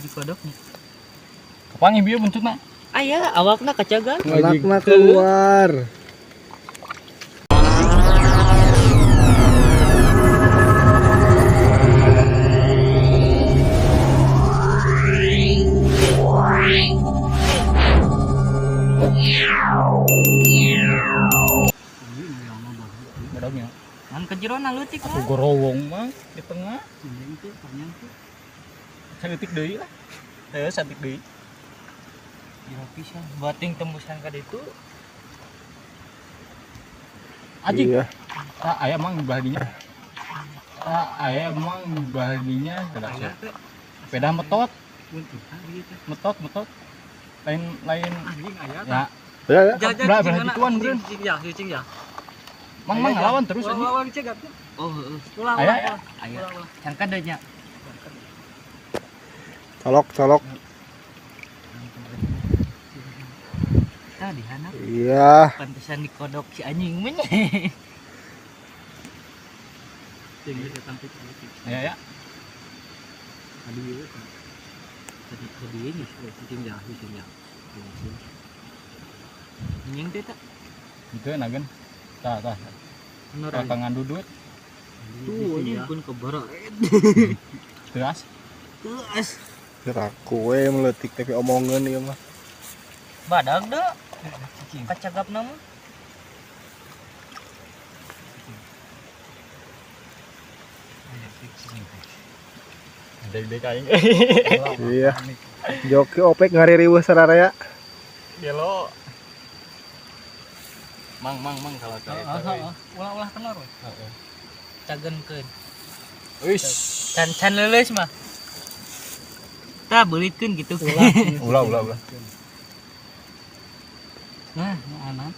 di kodoknya. Kapangi bieu buntutna? Aya awakna kacagan. Anakna keluar. Bodognya. Kan kejerona leutik Aku mah. gorowong mah di tengah. Cindeng teh panjang teh. Saeutik deui lah. Teu saeutik deui. Jero pisan bating tembusan ka ditu. Anjing. Iya. Tak aya mang bahadinya. Tak aya mang bahadinya. Aya teh Sepeda metot, buntutan ieu teh. metot. Lain Anjing aya teh. ya. Ya, ya. Belah gituan, Bren. Cicing ya. Mang ngelawan terus anjing. Lawan cegat. Oh, heeh. Ulah. Aya. Cangka deui nya. Colok. Tah di handap Iya. pantesan di kodok si anjing mah nya. Tinggi tampik. Ya. Tadi ieu kan. Tadi ini cicing ya. Nyeng teh tak. Itu nagen. Tah. Beneran. Kangan dudut. Tuh ini pun kebarat. Teras. Teas. Aku we meletik tapi omongan ieu mah. Badag deh. Kacagapna mah. Deg-deg aing. Iya. Joki opek ngaririweuh sararea. Gelo. Mang kalau teh. Ulah kenor we. Heeh. Cagenkeun. Uish. Can leuleus mah. Tah beulitkeun gitu. Ulah. Nah, anak.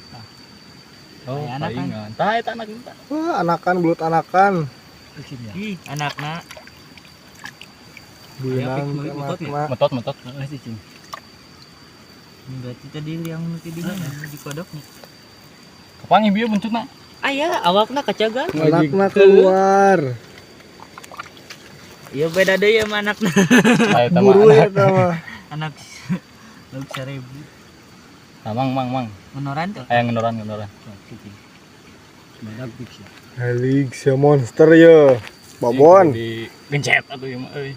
Oh, Aya anak kan? palingan. Tah eta anak eta. Wah, anakan belut anakan. Ih, anakna. Beunang pikir anakna. Metot. Cicing. Berarti tadi yang nanti di kodoknya. Kapangi bieu buntutna? Aya awakna kacagan. Anakna keluar. Iya beda deui sama anakna. Aya tah Buru ya anak. mah. Anak lauk 1000. Nah, mang. Menoran tuh. Aya ngenoran. Cicing. Badag biksi. Halig si monster ya. Babon. Di gencet atuh ieu mah euy.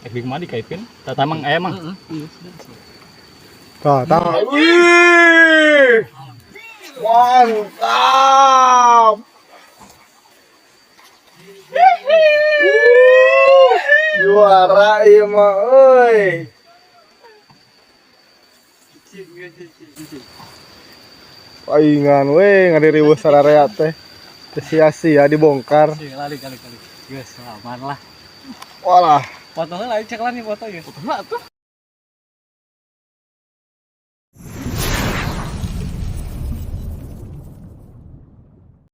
Big mah dikaitkeun. Tah mang aya mang. Iya, sudah. Tah. Wih. Mantap. Juara ieu mah euy. Paingan we ngadiriweuh sararea teh. Teu sia-sia dibongkar. Lali. Geus aman lah. Walah. Fotonya lain cek lah nih foto ya.